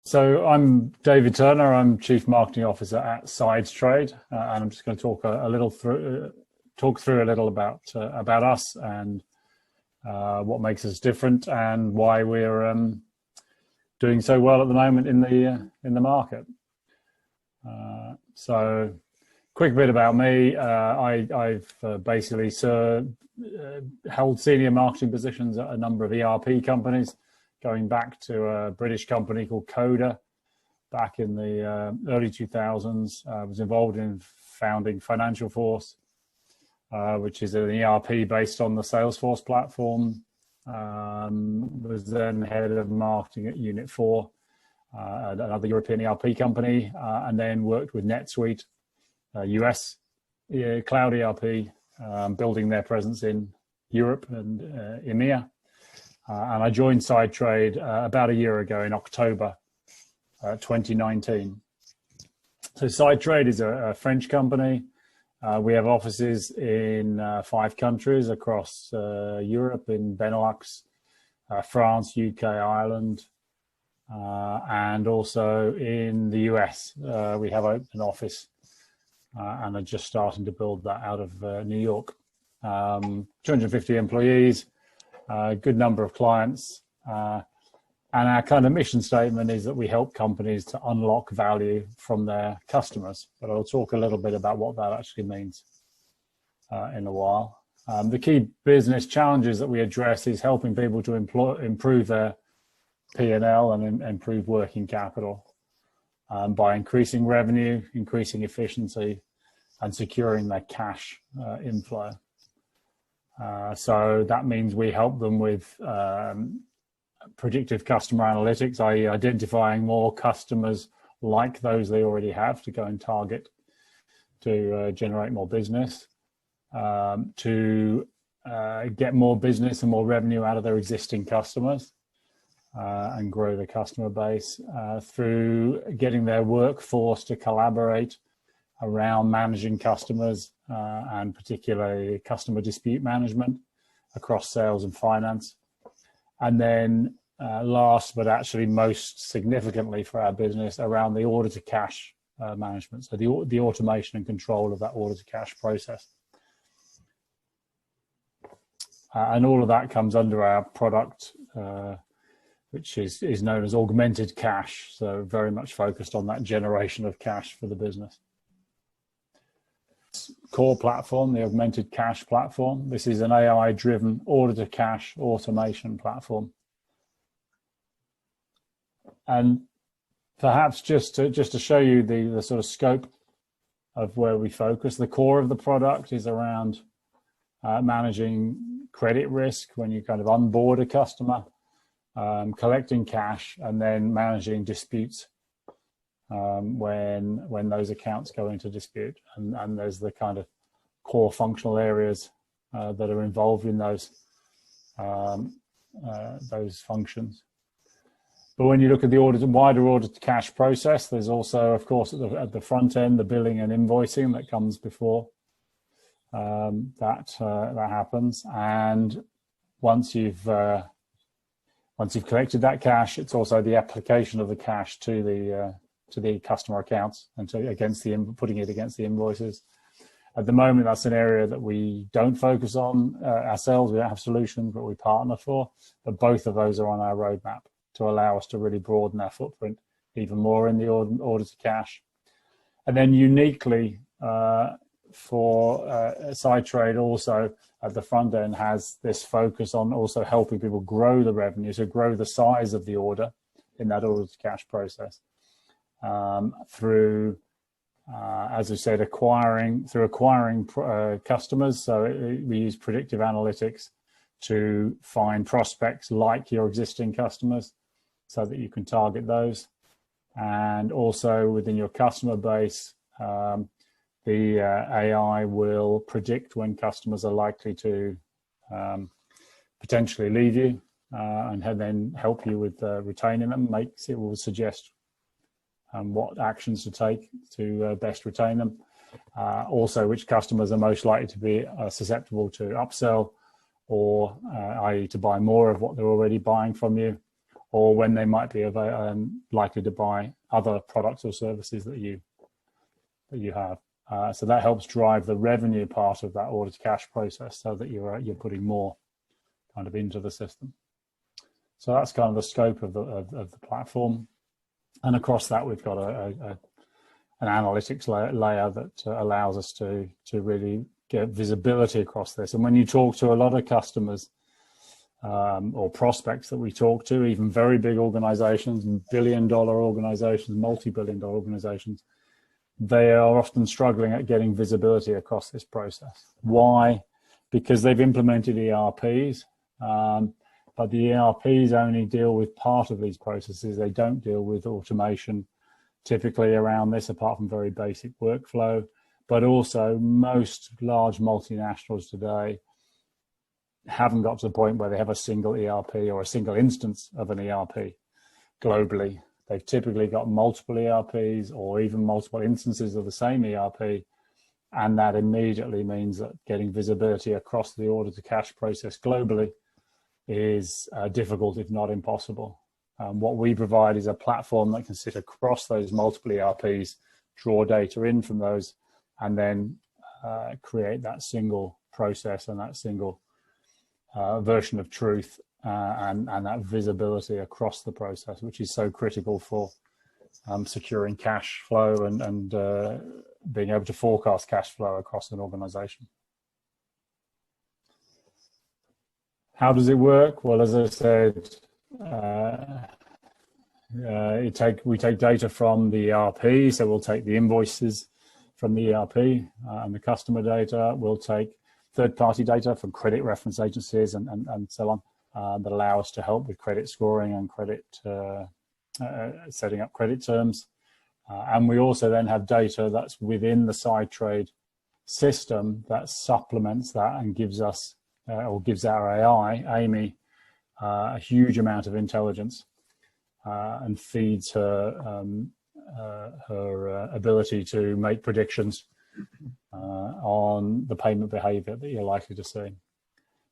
So I'm David Turner. I'm Chief Marketing Officer at Sidetrade, and I'm just going to talk through a little about us and what makes us different and why we're doing so well at the moment in the market. So, quick bit about me. I've basically held senior marketing positions at a number of ERP companies, going back to a British company called Coda back in the early 2000s. I was involved in founding Financial Force, which is an ERP based on the Salesforce platform. Was then head of marketing at Unit 4, another European ERP company, and then worked with NetSuite, US cloud ERP, building their presence in Europe and Aimee. And I joined Sidetrade about a year ago in October 2019. So Sidetrade is a French company. We have offices in 5 countries across Europe, in Benelux, France, UK, Ireland, and also in the US. We have an office and are just starting to build that out of New York. 250 employees. A good number of clients, and our kind of mission statement is that we help companies to unlock value from their customers. But I'll talk a little bit about what that actually means in a while. The key business challenges that we address is helping people to improve their P&L and improve working capital by increasing revenue, increasing efficiency, and securing their cash inflow. So that means we help them with predictive customer analytics, i.e. identifying more customers like those they already have to go and target to generate more business, to get more business and more revenue out of their existing customers and grow the customer base through getting their workforce to collaborate around managing customers and particularly customer dispute management across sales and finance. And then last, but actually most significantly for our business, around the order to cash management. So the automation and control of that order to cash process. And all of that comes under our product, which is known as Augmented Cash. So very much focused on that generation of cash for the business. Core platform, the Augmented Cash platform. This is an AI-driven order-to-cash automation platform. And perhaps just to show you the sort of scope of where we focus, the core of the product is around managing credit risk when you kind of onboard a customer, collecting cash, and then managing disputes when those accounts go into dispute, and there's the kind of core functional areas that are involved in those functions. But when you look at the wider order to cash process, there's also, of course, at the front end, the billing and invoicing that comes before that happens. And once you've collected that cash, it's also the application of the cash to the customer accounts and putting it against the invoices. At the moment, that's an area that we don't focus on ourselves. We don't have solutions, but we partner for. But both of those are on our roadmap to allow us to really broaden our footprint even more in the order to cash. And then uniquely for Sidetrade also at the front end has this focus on also helping people grow the revenue, so grow the size of the order in that order to cash process. Through, as I said, acquiring customers. So we use predictive analytics to find prospects like your existing customers so that you can target those. And also within your customer base, the AI will predict when customers are likely to potentially leave you and then help you with retaining them. It will suggest what actions to take to best retain them. Also, which customers are most likely to be susceptible to upsell, or i.e. to buy more of what they're already buying from you, or when they might be likely to buy other products or services that you have. So that helps drive the revenue part of that order to cash process, so that you're putting more kind of into the system. So that's kind of the scope of the platform. And across that, we've got an analytics layer that allows us to really get visibility across this. And when you talk to a lot of customers or prospects that we talk to, even very big organizations, billion-dollar organizations, multi-billion-dollar organizations, they are often struggling at getting visibility across this process. Why? Because they've implemented ERPs, but the ERPs only deal with part of these processes. They don't deal with automation typically around this, apart from very basic workflow. But also, most large multinationals today haven't got to the point where they have a single ERP or a single instance of an ERP globally. They've typically got multiple ERPs or even multiple instances of the same ERP, and that immediately means that getting visibility across the order to cash process globally is difficult, if not impossible. What we provide is a platform that can sit across those multiple ERPs, draw data in from those, and then create that single process and that single version of truth and that visibility across the process, which is so critical for securing cash flow and being able to forecast cash flow across an organization. How does it work? Well, as I said, we take data from the ERP, so we'll take the invoices from the ERP and the customer data. We'll take third-party data from credit reference agencies and so on that allow us to help with credit scoring and credit setting up credit terms. And we also then have data that's within the Sidetrade system that supplements that and gives us or gives our AI, Aimee, a huge amount of intelligence and feeds her ability to make predictions on the payment behavior that you're likely to see.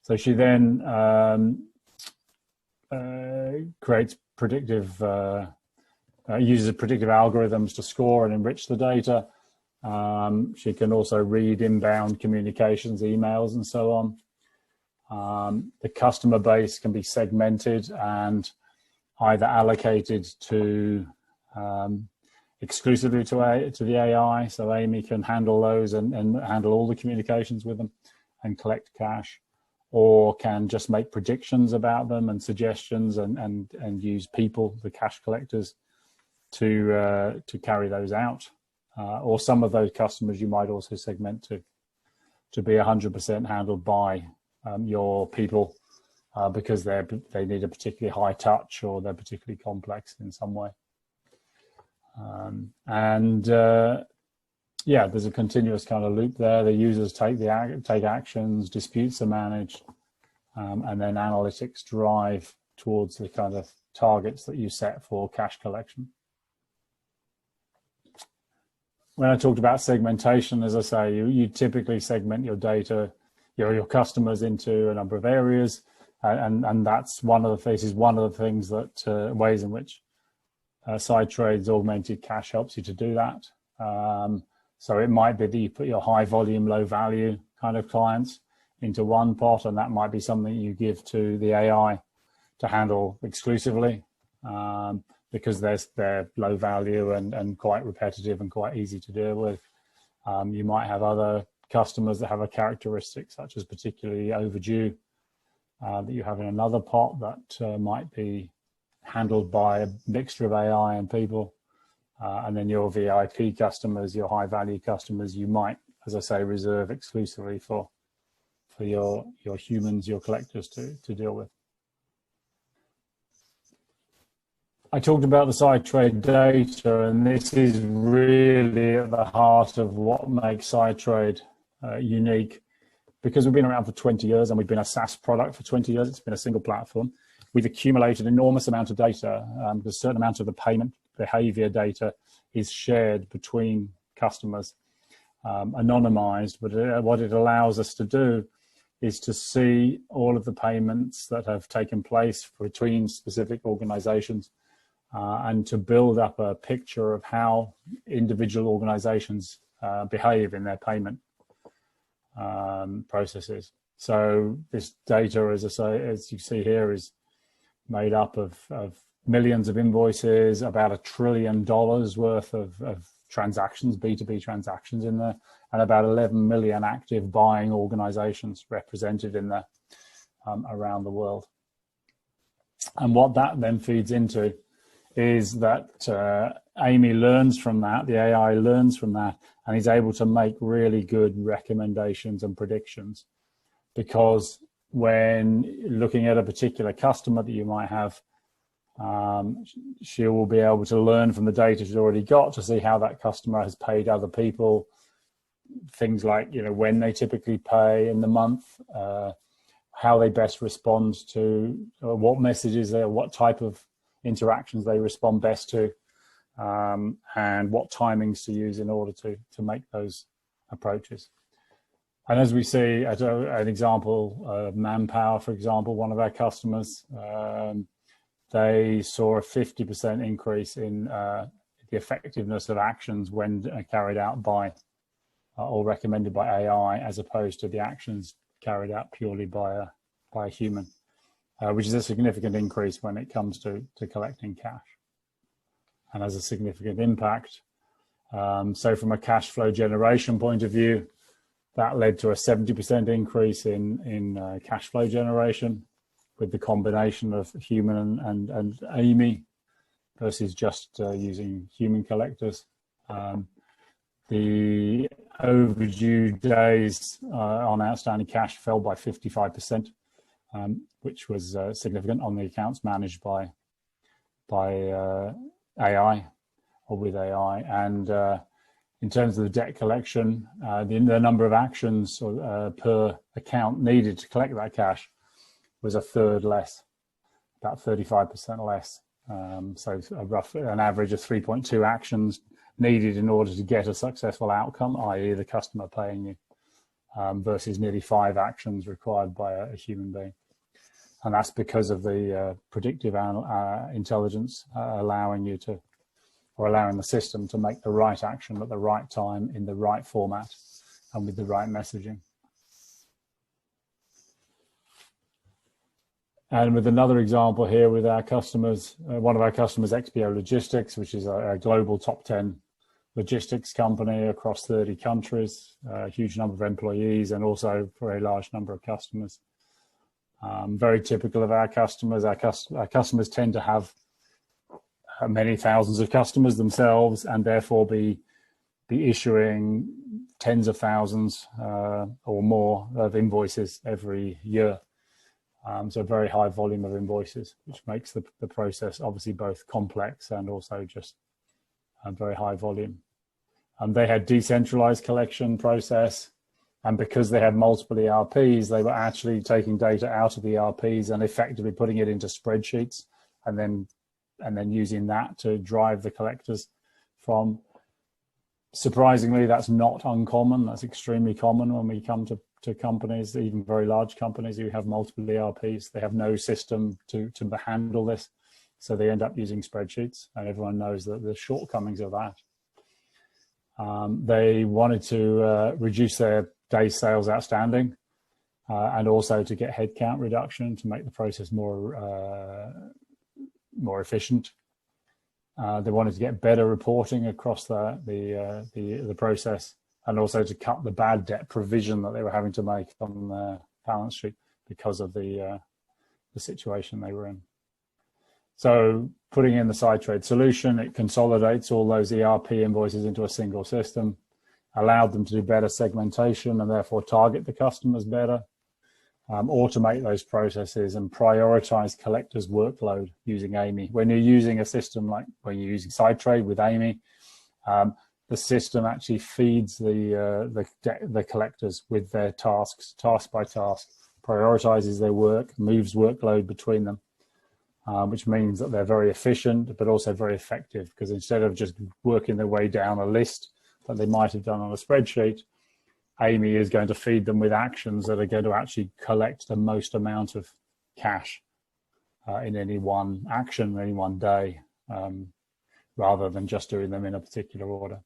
So she then creates uses predictive algorithms to score and enrich the data. She can also read inbound communications, emails, and so on. The customer base can be segmented and either allocated to exclusively to the AI, so Aimee can handle those and handle all the communications with them and collect cash, or can just make predictions about them and suggestions and use people, the cash collectors, to carry those out. Or some of those customers you might also segment to be 100% handled by your people because they need a particularly high touch or they're particularly complex in some way. Yeah, there's a continuous kind of loop there. The users take actions, disputes are managed, and then analytics drive towards the kind of targets that you set for cash collection. When I talked about segmentation, as I say, you typically segment your data, your customers into a number of areas, and that's one of the things that ways in which Sidetrade's Augmented Cash helps you to do that. So it might be that you put your high volume, low value kind of clients into one pot, and that might be something you give to the AI to handle exclusively because they're low value and quite repetitive and quite easy to deal with. You might have other customers that have a characteristic such as particularly overdue that you have in another pot that might be handled by a mixture of AI and people. And then your VIP customers, your high value customers, you might, as I say, reserve exclusively for your humans, your collectors to deal with. I talked about the Sidetrade data, and this is really at the heart of what makes Sidetrade unique. Because we've been around for 20 years and we've been a SaaS product for 20 years, it's been a single platform. We've accumulated an enormous amount of data. A certain amount of the payment behavior data is shared between customers, anonymized, but what it allows us to do is to see all of the payments that have taken place between specific organizations and to build up a picture of how individual organizations behave in their payment processes. So this data, as you see here, is made up of millions of invoices, about $1 trillion worth of transactions, B2B transactions in there, and about 11 million active buying organizations represented in there around the world. And what that then feeds into is that Aimee learns from that, the AI learns from that, and is able to make really good recommendations and predictions. Because when looking at a particular customer that you might have, she will be able to learn from the data she's already got to see how that customer has paid other people, things like, when they typically pay in the month, how they best respond to, what messages, what type of interactions they respond best to, and what timings to use in order to make those approaches. And as we see at an example, Manpower, for example, one of our customers, they saw a 50% increase in the effectiveness of actions when carried out by or recommended by AI, as opposed to the actions carried out purely by a human, which is a significant increase when it comes to collecting cash, and has a significant impact. So from a cash flow generation point of view, that led to a 70% increase in cash flow generation with the combination of human and Aimee versus just using human collectors. The overdue days on outstanding cash fell by 55%, which was significant on the accounts managed by AI or with AI. And in terms of the debt collection, the number of actions per account needed to collect that cash was a third less, about 35% less. So an average of 3.2 actions needed in order to get a successful outcome, i.e. the customer paying you, versus nearly 5 actions required by a human being. And that's because of the predictive intelligence allowing the system to make the right action at the right time in the right format and with the right messaging. And with another example here with our customers, one of our customers, XPO Logistics, which is a global top 10 logistics company across 30 countries, a huge number of employees, and also a very large number of customers. Very typical of our customers. Our customers tend to have many thousands of customers themselves, and therefore be issuing tens of thousands or more of invoices every year. So a very high volume of invoices, which makes the process obviously both complex and also just a very high volume. They had decentralized collection process, and because they had multiple ERPs, they were actually taking data out of the ERPs and effectively putting it into spreadsheets, and then using that to drive the collectors from. Surprisingly, that's not uncommon. That's extremely common when we come to companies, even very large companies who have multiple ERPs. They have no system to handle this, so they end up using spreadsheets, and everyone knows that the shortcomings of that. They wanted to reduce their days sales outstanding and also to get headcount reduction to make the process more efficient. They wanted to get better reporting across the process, and also to cut the bad debt provision that they were having to make on the balance sheet because of the situation they were in. So putting in the Sidetrade solution, it consolidates all those ERP invoices into a single system, allowed them to do better segmentation and therefore target the customers better, automate those processes, and prioritize collectors' workload using Aimee. When you're using a system like when you're using Sidetrade with Aimee, the system actually feeds the collectors with their tasks, task by task, prioritizes their work, moves workload between them, which means that they're very efficient, but also very effective, because instead of just working their way down a list that they might have done on a spreadsheet, Aimee is going to feed them with actions that are going to actually collect the most amount of cash in any one action, any one day, rather than just doing them in a particular order.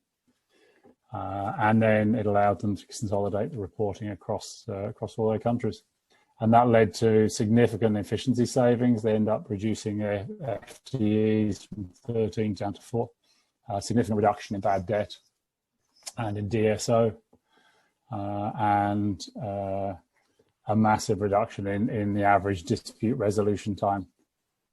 And then it allowed them to consolidate the reporting across all their countries. And that led to significant efficiency savings. They end up reducing their FTEs from 13 down to 4, significant reduction in bad debt and in DSO, and a massive reduction in the average dispute resolution time,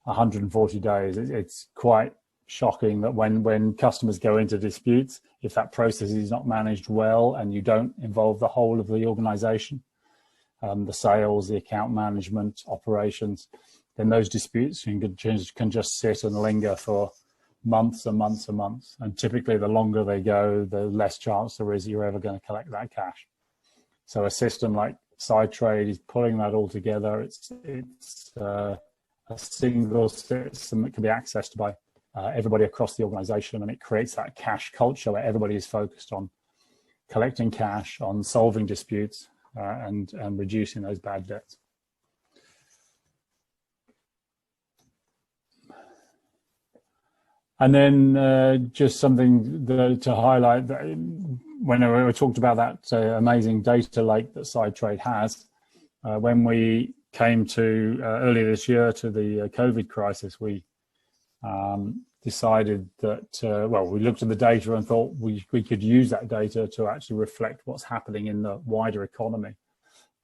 140 days. It's quite shocking that when customers go into disputes, if that process is not managed well and you don't involve the whole of the organization, the sales, the account management, operations, then those disputes can just sit and linger for months and months and months. And typically the longer they go, the less chance there is you're ever going to collect that cash. So a system like Sidetrade is pulling that all together. It's a single system that can be accessed by everybody across the organization, and it creates that cash culture where everybody is focused on collecting cash, on solving disputes, and reducing those bad debts. And then just something to highlight, that when we talked about that amazing data lake that Sidetrade has, when we came to earlier this year to the COVID crisis, we decided that, well, we looked at the data and thought we could use that data to actually reflect what's happening in the wider economy,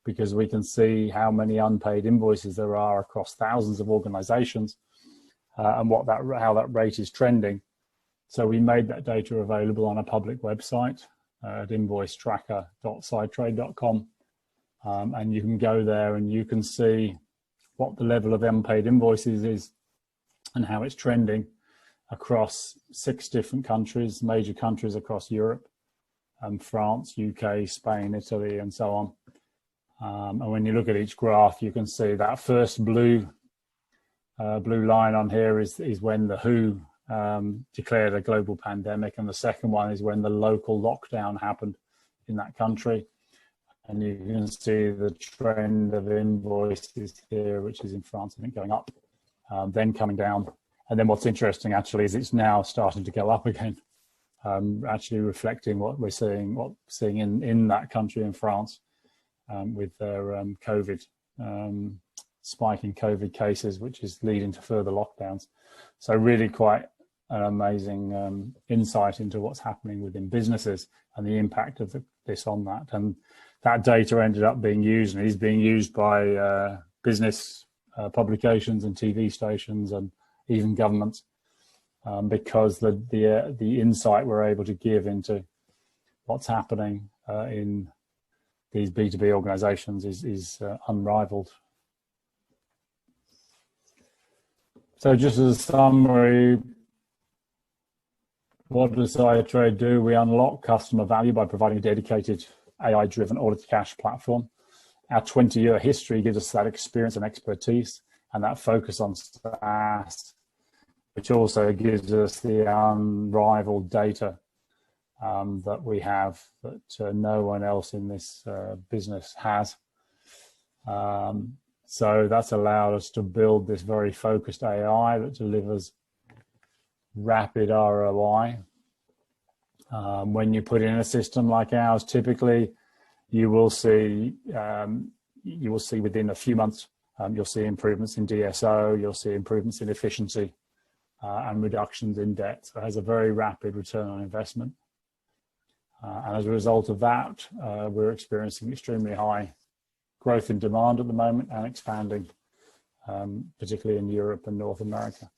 because we can see how many unpaid invoices there are across thousands of organizations, and how that rate is trending. So we made that data available on a public website at invoicetracker.sidetrade.com, and you can go there and you can see what the level of unpaid invoices is and how it's trending across 6 different countries, major countries across Europe, France, UK, Spain, Italy, and so on. And when you look at each graph, you can see that first blue line on here is when the WHO declared a global pandemic, and the second one is when the local lockdown happened in that country. And you can see the trend of invoices here, which is in France, I think, going up, then coming down. And then what's interesting actually is it's now starting to go up again, actually reflecting what we're seeing in that country, in France, with their COVID, spike in COVID cases, which is leading to further lockdowns. So really quite an amazing insight into what's happening within businesses and the impact of this on that. And that data ended up being used, and is being used by business publications and TV stations and even governments, because the insight we're able to give into what's happening in these B2B organizations is unrivaled. So just as a summary, what does Sidetrade do? We unlock customer value by providing a dedicated AI-driven order-to-cash platform. Our 20-year history gives us that experience and expertise, and that focus on SaaS, which also gives us the unrivaled data that we have that no one else in this business has. So that's allowed us to build this very focused AI that delivers rapid ROI. When you put in a system like ours, typically you will see within a few months, you'll see improvements in DSO, you'll see improvements in efficiency, and reductions in debt. So it has a very rapid return on investment. And as a result of that, we're experiencing extremely high growth in demand at the moment and expanding, particularly in Europe and North America.